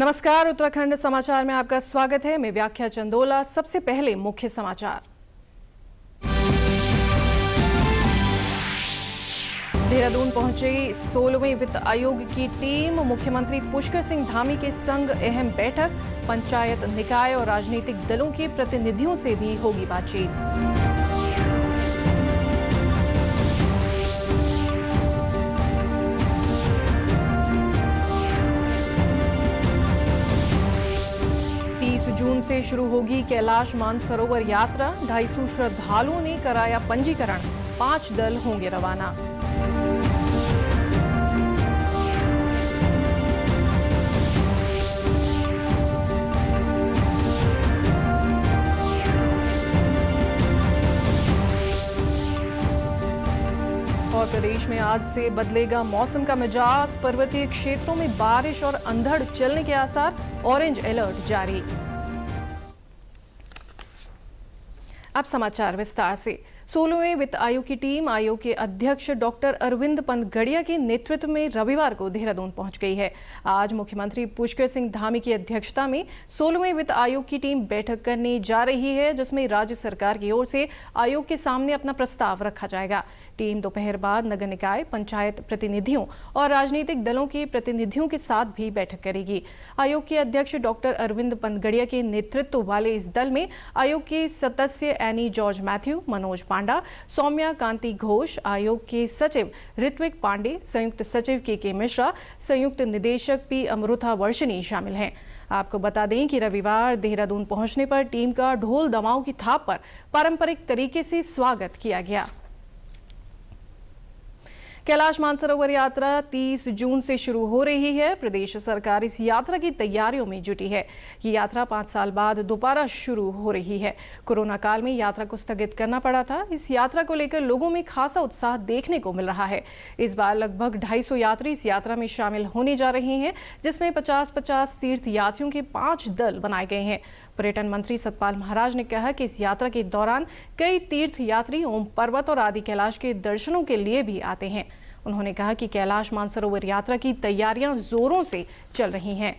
नमस्कार, उत्तराखंड समाचार में आपका स्वागत है। मैं व्याख्या चंदोला। सबसे पहले मुख्य समाचार। देहरादून पहुंची 16वें वित्त आयोग की टीम। मुख्यमंत्री पुष्कर सिंह धामी के संग अहम बैठक। पंचायत, निकाय और राजनीतिक दलों के प्रतिनिधियों से भी होगी बातचीत। जून से शुरू होगी कैलाश मानसरोवर यात्रा। 250 श्रद्धालुओं ने कराया पंजीकरण। 5 दल होंगे रवाना। और प्रदेश में आज से बदलेगा मौसम का मिजाज। पर्वतीय क्षेत्रों में बारिश और अंधड़ चलने के आसार। ऑरेंज अलर्ट जारी। अब समाचार विस्तार से। 16वें वित्त आयोग की टीम आयोग के अध्यक्ष डॉक्टर अरविंद पनगड़िया के नेतृत्व में रविवार को देहरादून पहुंच गई है। आज मुख्यमंत्री पुष्कर सिंह धामी की अध्यक्षता में 16वें वित्त आयोग की टीम बैठक करने जा रही है, जिसमें राज्य सरकार की ओर से आयोग के सामने अपना प्रस्ताव रखा जाएगा। टीम दोपहर बाद नगर निकाय, पंचायत प्रतिनिधियों और राजनीतिक दलों के प्रतिनिधियों के साथ भी बैठक करेगी। आयोग के अध्यक्ष डॉक्टर अरविंद पनगड़िया के नेतृत्व वाले इस दल में आयोग के सदस्य एनी जॉर्ज मैथ्यू, मनोज पांडा, सौम्या कांति घोष, आयोग के सचिव ऋत्विक पांडे, संयुक्त सचिव के मिश्रा, संयुक्त निदेशक पी अमृता वर्षिनी शामिल हैं। आपको बता दें कि रविवार देहरादून पहुंचने पर टीम का ढोल दमाओं की थाप पर पारंपरिक तरीके से स्वागत किया गया। कैलाश मानसरोवर यात्रा 30 जून से शुरू हो रही है। प्रदेश सरकार इस यात्रा की तैयारियों में जुटी है। ये यात्रा 5 साल बाद दोबारा शुरू हो रही है। कोरोना काल में यात्रा को स्थगित करना पड़ा था। इस यात्रा को लेकर लोगों में खासा उत्साह देखने को मिल रहा है। इस बार लगभग 250 यात्री इस यात्रा में शामिल होने जा रहे हैं, जिसमें 50-50 तीर्थ यात्रियों के 5 दल बनाए गए हैं। पर्यटन मंत्री सतपाल महाराज ने कहा कि इस यात्रा के दौरान कई तीर्थ यात्री ओम पर्वत और आदि कैलाश के दर्शनों के लिए भी आते हैं। उन्होंने कहा कि कैलाश मानसरोवर यात्रा की तैयारियां जोरों से चल रही हैं।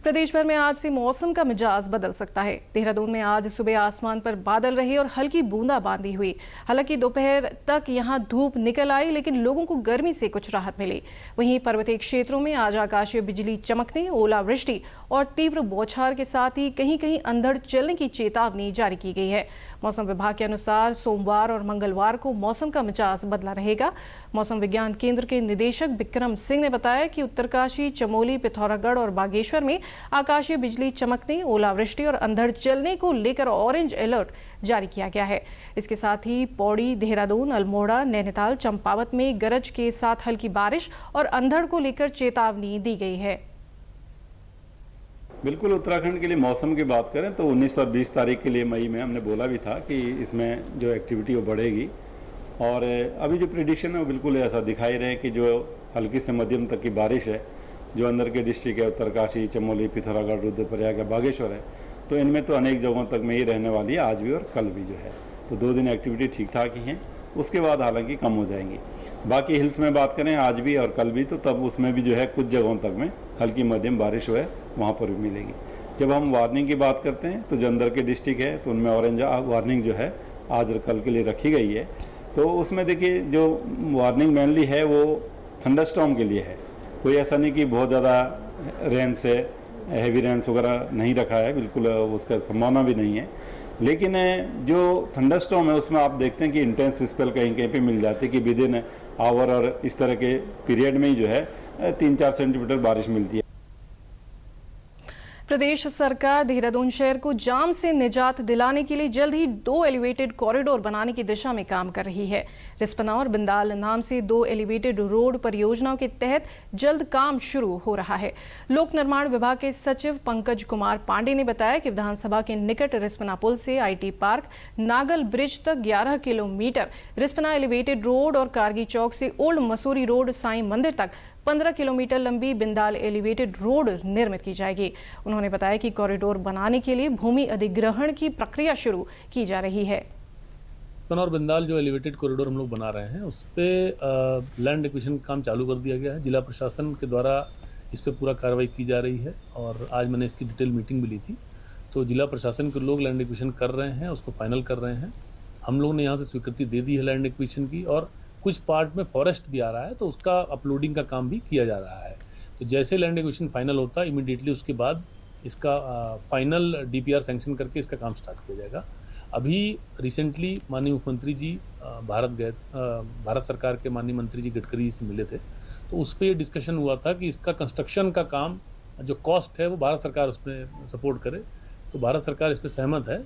प्रदेश भर में आज से मौसम का मिजाज बदल सकता है। देहरादून में आज सुबह आसमान पर बादल रहे और हल्की बूंदाबांदी हुई। हालांकि दोपहर तक यहां धूप निकल आई, लेकिन लोगों को गर्मी से कुछ राहत मिली। वहीं पर्वतीय क्षेत्रों में आज आकाशीय बिजली चमकने, ओलावृष्टि और तीव्र बौछार के साथ ही कहीं कहीं अंधड़ चलने की चेतावनी जारी की गई है। मौसम विभाग के अनुसार सोमवार और मंगलवार को मौसम का मिजाज बदला रहेगा। मौसम विज्ञान केंद्र के निदेशक विक्रम सिंह ने बताया कि उत्तरकाशी, चमोली, पिथौरागढ़ और बागेश्वर में आकाशीय बिजली चमकने, ओलावृष्टि और अंधड़ चलने को लेकर ऑरेंज अलर्ट जारी किया गया है। इसके साथ ही पौड़ी, देहरादून, अल्मोड़ा, नैनीताल, चंपावत में गरज के साथ हल्की बारिश और अंधड़ को लेकर चेतावनी दी गई है। बिल्कुल, उत्तराखंड के लिए मौसम की बात करें तो 19 और 20 तारीख के लिए मई में हमने बोला भी था कि इसमें जो एक्टिविटी वो बढ़ेगी। और अभी जो प्रिडिक्शन है वो बिल्कुल ऐसा दिखाई रहे कि जो हल्की से मध्यम तक की बारिश है, जो अंदर के डिस्ट्रिक्ट है, उत्तरकाशी, चमोली, पिथौरागढ़, रुद्रप्रयाग, बागेश्वर है, तो इनमें तो अनेक जगहों तक में ही रहने वाली है, आज भी और कल भी जो है। तो 2 दिन एक्टिविटी ठीक ठाक ही हैं, उसके बाद हालांकि कम हो जाएंगी। बाकी हिल्स में बात करें आज भी और कल भी, तो तब उसमें भी जो है कुछ जगहों तक में हल्की मध्यम बारिश है वहाँ पर भी मिलेगी। जब हम वार्निंग की बात करते हैं तो जो अंदर के डिस्ट्रिक्ट है तो उनमें ऑरेंज वार्निंग जो है आज और कल के लिए रखी गई है। तो उसमें देखिए जो वार्निंग मेनली है वो थंडरस्टॉर्म के लिए है। कोई ऐसा नहीं कि बहुत ज़्यादा रेन से हैवी रेन्स वगैरह नहीं रखा है, बिल्कुल उसका संभावना भी नहीं है। लेकिन जो थंडरस्टॉर्म है उसमें आप देखते हैं कि इंटेंस स्पेल कहीं कहीं पे मिल जाती है कि विद इन आवर और इस तरह के पीरियड में ही जो है 3-4 सेंटीमीटर बारिश मिलती है। प्रदेश सरकार देहरादून शहर को जाम से निजात दिलाने के लिए जल्द ही 2 एलिवेटेड कॉरिडोर बनाने की दिशा में काम कर रही है। रिस्पना और बिंदाल नाम से 2 एलिवेटेड रोड परियोजनाओं के तहत जल्द काम शुरू हो रहा है। लोक निर्माण विभाग के सचिव पंकज कुमार पांडे ने बताया कि विधानसभा के निकट रिस्पना पुल से IT पार्क, नागल ब्रिज तक 11 किलोमीटर, रिस्पना एलिवेटेड रोड और कारगी चौक से ओल्ड मसूरी रोड साईं मंदिर तक 15 किलोमीटर लंबी बिंदाल एलिवेटेड रोड निर्मित की जाएगी। उन्होंने बताया कि कॉरिडोर बनाने के लिए भूमि अधिग्रहण की प्रक्रिया शुरू की जा रही है। कनौर बिंदाल जो एलिवेटेड कॉरिडोर हम लोग बना रहे हैं उस पर लैंड एक्विजिशन काम चालू कर दिया गया है। जिला प्रशासन के द्वारा इस पर पूरा कार्रवाई की जा रही है और आज मैंने इसकी डिटेल मीटिंग भी ली थी। तो जिला प्रशासन के लोग लैंड एक्विजिशन कर रहे हैं, उसको फाइनल कर रहे हैं। हम लोगों ने यहाँ से स्वीकृति दे दी है लैंड एक्विजिशन की, और कुछ पार्ट में फॉरेस्ट भी आ रहा है तो उसका अपलोडिंग का काम भी किया जा रहा है। तो जैसे लैंड एक्विजिशन फाइनल होता है इमीडिएटली उसके बाद इसका फाइनल DPR सैंक्शन करके इसका काम स्टार्ट किया जाएगा। अभी रिसेंटली माननीय मुख्यमंत्री जी भारत सरकार के माननीय मंत्री जी गडकरी से मिले थे, तो उस पर ये डिस्कशन हुआ था कि इसका कंस्ट्रक्शन का काम जो कॉस्ट है वो भारत सरकार उसमें सपोर्ट करे, तो भारत सरकार इस पर सहमत है।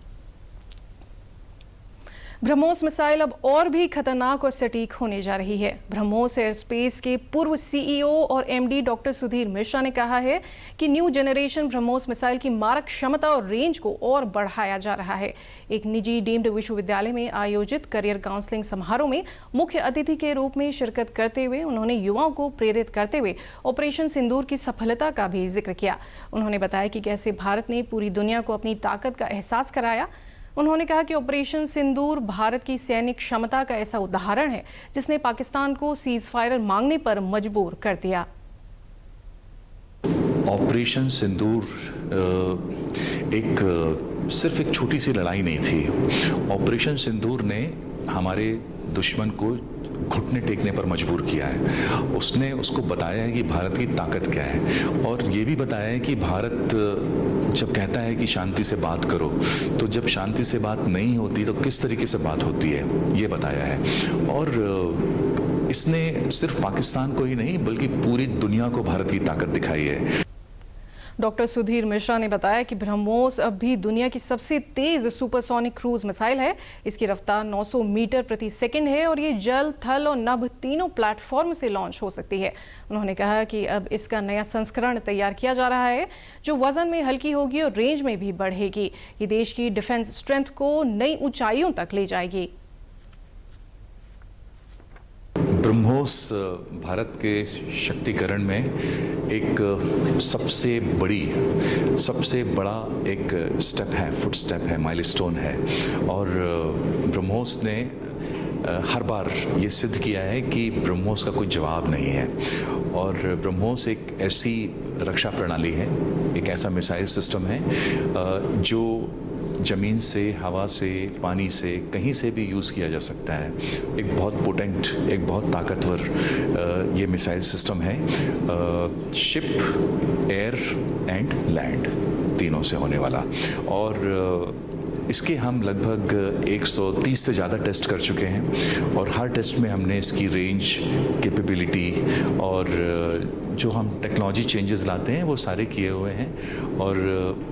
ब्रह्मोस मिसाइल अब और भी खतरनाक और सटीक होने जा रही है। ब्रह्मोस एयरस्पेस के पूर्व CEO और MD डॉक्टर सुधीर मिश्रा ने कहा है कि न्यू जनरेशन ब्रह्मोस मिसाइल की मारक क्षमता और रेंज को और बढ़ाया जा रहा है। एक निजी डीम्ड विश्वविद्यालय में आयोजित करियर काउंसलिंग समारोह में मुख्य अतिथि के रूप में शिरकत करते हुए उन्होंने युवाओं को प्रेरित करते हुए ऑपरेशन सिंदूर की सफलता का भी जिक्र किया। उन्होंने बताया कि कैसे भारत ने पूरी दुनिया को अपनी ताकत का एहसास कराया। उन्होंने कहा कि ऑपरेशन सिंदूर भारत की सैनिक क्षमता का ऐसा उदाहरण है जिसने पाकिस्तान को सीज फायर मांगने पर मजबूर कर दिया। ऑपरेशन सिंदूर सिर्फ एक छोटी सी लड़ाई नहीं थी। ऑपरेशन सिंदूर ने हमारे दुश्मन को घुटने टेकने पर मजबूर किया है। उसने उसको बताया है कि भारत की ताकत क्या है, और ये भी बताया है कि भारत जब कहता है कि शांति से बात करो, तो जब शांति से बात नहीं होती तो किस तरीके से बात होती है, ये बताया है। और इसने सिर्फ पाकिस्तान को ही नहीं बल्कि पूरी दुनिया को भारत की ताकत दिखाई है। डॉक्टर सुधीर मिश्रा ने बताया कि ब्रह्मोस अब भी दुनिया की सबसे तेज सुपरसोनिक क्रूज मिसाइल है। इसकी रफ्तार 900 मीटर प्रति सेकंड है और ये जल, थल और नभ तीनों प्लेटफॉर्म से लॉन्च हो सकती है। उन्होंने कहा कि अब इसका नया संस्करण तैयार किया जा रहा है जो वजन में हल्की होगी और रेंज में भी बढ़ेगी। ये देश की डिफेंस स्ट्रेंथ को नई ऊंचाइयों तक ले जाएगी। ब्रह्मोस भारत के शक्तिकरण में एक सबसे बड़ा एक स्टेप है, फुट स्टेप है, माइलस्टोन है। और ब्रह्मोस ने हर बार ये सिद्ध किया है कि ब्रह्मोस का कोई जवाब नहीं है। और ब्रह्मोस एक ऐसी रक्षा प्रणाली है, एक ऐसा मिसाइल सिस्टम है जो ज़मीन से, हवा से, पानी से, कहीं से भी यूज़ किया जा सकता है। एक बहुत पोटेंट, एक बहुत ताकतवर ये मिसाइल सिस्टम है। शिप, एयर एंड लैंड तीनों से होने वाला। और इसके हम लगभग 130 से ज़्यादा टेस्ट कर चुके हैं, और हर टेस्ट में हमने इसकी रेंज, कैपेबिलिटी और जो हम टेक्नोलॉजी चेंजेस लाते हैं वो सारे किए हुए हैं, और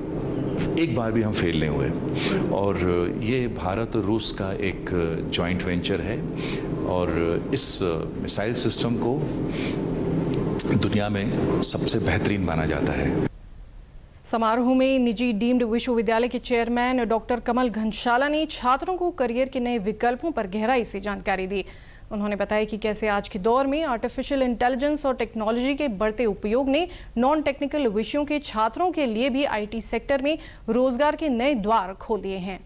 एक बार भी हम फेल नहीं हुए। और ये भारत और रूस का एक जॉइंट वेंचर है, और इस मिसाइल सिस्टम को दुनिया में सबसे बेहतरीन माना जाता है। समारोह में निजी डीम्ड विश्वविद्यालय के चेयरमैन डॉक्टर कमल घनशाला ने छात्रों को करियर के नए विकल्पों पर गहराई से जानकारी दी। उन्होंने बताया कि कैसे आज के दौर में आर्टिफिशियल इंटेलिजेंस और टेक्नोलॉजी के बढ़ते उपयोग ने नॉन टेक्निकल विषयों के छात्रों के लिए भी IT सेक्टर में रोजगार के नए द्वार खोल दिए हैं।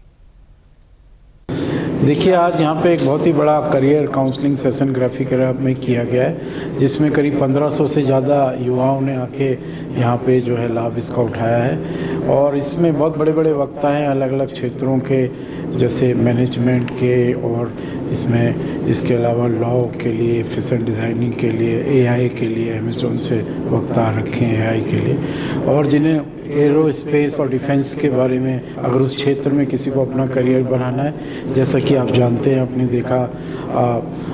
देखिए, आज यहाँ पे एक बहुत ही बड़ा करियर काउंसलिंग सेशन ग्राफिक में किया गया है, जिसमें करीब 1500 से ज़्यादा युवाओं ने आके यहाँ पे जो है लाभ इसका उठाया है। और इसमें बहुत बड़े बड़े वक्ता हैं अलग अलग क्षेत्रों के, जैसे मैनेजमेंट के, और इसमें इसके अलावा लॉ के लिए, फैशन डिज़ाइनिंग के लिए, AI के लिए, अमेज़ॉन से वक्ता रखे हैं AI के लिए। और जिन्हें एरोस्पेस और डिफेंस के बारे में, अगर उस क्षेत्र में किसी को अपना करियर बनाना है, जैसा कि आप जानते हैं, आपने देखा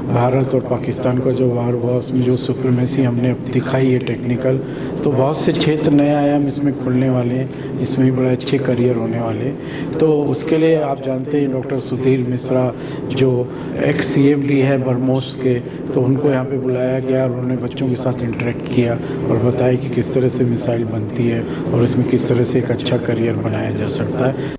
भारत और पाकिस्तान का जो वार हुआ उसमें जो सुप्रीमेसी हमने दिखाई है टेक्निकल, तो बहुत से क्षेत्र नए आयाम इसमें खुलने वाले हैं, इसमें भी बड़े अच्छे करियर होने वाले। तो उसके लिए आप जानते हैं डॉक्टर सुधीर मिश्रा जो एक्स CMD है ब्रह्मोस के, तो उनको यहाँ पे बुलाया गया और उन्होंने बच्चों के साथ इंटरेक्ट किया और बताया कि किस तरह से मिसाइल बनती है और इसमें किस तरह से एक अच्छा करियर बनाया जा सकता है।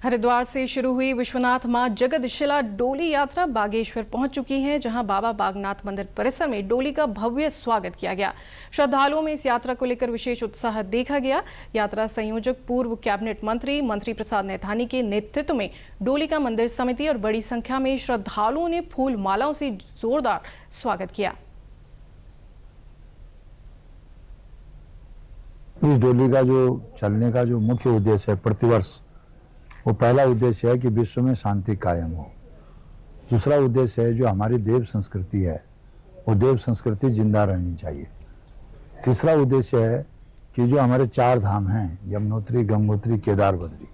हरिद्वार से शुरू हुई विश्वनाथ मां जगदशिला डोली यात्रा बागेश्वर पहुंच चुकी है, जहां बाबा बागनाथ मंदिर परिसर में डोली का भव्य स्वागत किया गया। श्रद्धालुओं में इस यात्रा को लेकर विशेष उत्साह देखा गया। यात्रा संयोजक पूर्व कैबिनेट मंत्री प्रसाद नैथानी के नेतृत्व में डोली का मंदिर समिति और बड़ी संख्या में श्रद्धालुओं ने फूल मालाओं से जोरदार स्वागत किया। इस डोली का जो चलने का जो मुख्य उद्देश्य है प्रतिवर्ष, वो पहला उद्देश्य है कि विश्व में शांति कायम हो। दूसरा उद्देश्य है जो हमारी देव संस्कृति है वो देव संस्कृति जिंदा रहनी चाहिए। तीसरा उद्देश्य है कि जो हमारे 4 धाम हैं यमुनोत्री, गंगोत्री, केदार, बद्री,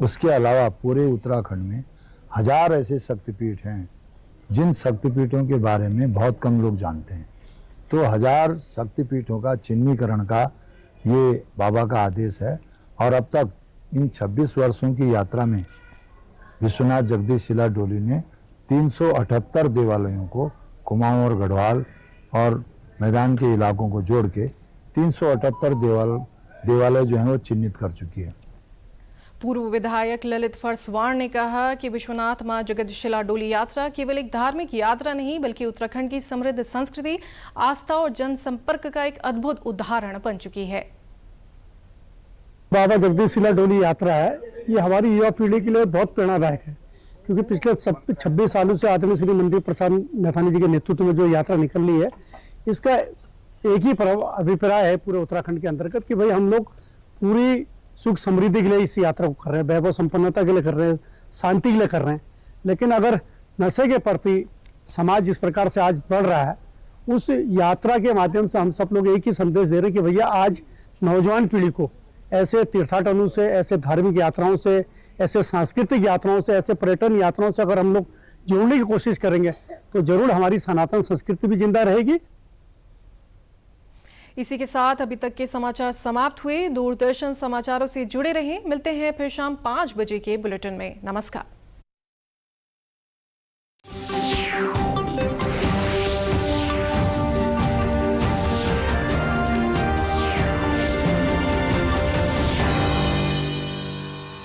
उसके अलावा पूरे उत्तराखंड में 1000 ऐसे शक्तिपीठ हैं जिन शक्तिपीठों के बारे में बहुत कम लोग जानते हैं। तो 1000 शक्तिपीठों का चिन्हीकरण का ये बाबा का आदेश है और अब तक इन 26 वर्षों की यात्रा में विश्वनाथ जगदशिला डोली ने 378 देवालयों को कुमाऊं और गढ़वाल और मैदान के इलाकों को जोड़ के 378 देवालय जो हैं वो चिन्हित कर चुकी है। पूर्व विधायक ललित फरसवाण ने कहा कि विश्वनाथ मां जगदशिला डोली यात्रा केवल एक धार्मिक यात्रा नहीं बल्कि उत्तराखंड की समृद्ध संस्कृति, आस्था और जनसंपर्क का एक अद्भुत उदाहरण बन चुकी है। बाबा जगदशिला डोली यात्रा है, ये हमारी युवा पीढ़ी के लिए बहुत प्रेरणादायक है, क्योंकि पिछले 26 सालों से आदरणीय श्री मंत्री प्रसाद नैथानी जी के नेतृत्व में जो यात्रा निकल रही है, इसका एक ही अभिप्राय है पूरे उत्तराखंड के अंतर्गत कि भाई हम लोग पूरी सुख समृद्धि के लिए इस यात्रा को कर रहे हैं, वैभव संपन्नता के लिए कर रहे हैं, शांति के लिए कर रहे हैं। लेकिन अगर नशे के प्रति समाज जिस प्रकार से आज बढ़ रहा है, उस यात्रा के माध्यम से हम सब लोग एक ही संदेश दे रहे हैं कि भैया आज नौजवान पीढ़ी को ऐसे तीर्थाटनों से, ऐसे धार्मिक यात्राओं से, ऐसे सांस्कृतिक यात्राओं से, ऐसे पर्यटन यात्राओं से अगर हम लोग जोड़ने की कोशिश करेंगे तो जरूर हमारी सनातन संस्कृति भी जिंदा रहेगी। इसी के साथ अभी तक के समाचार समाप्त हुए। दूरदर्शन समाचारों से जुड़े रहें। मिलते हैं फिर शाम 5 बजे के बुलेटिन में। नमस्कार।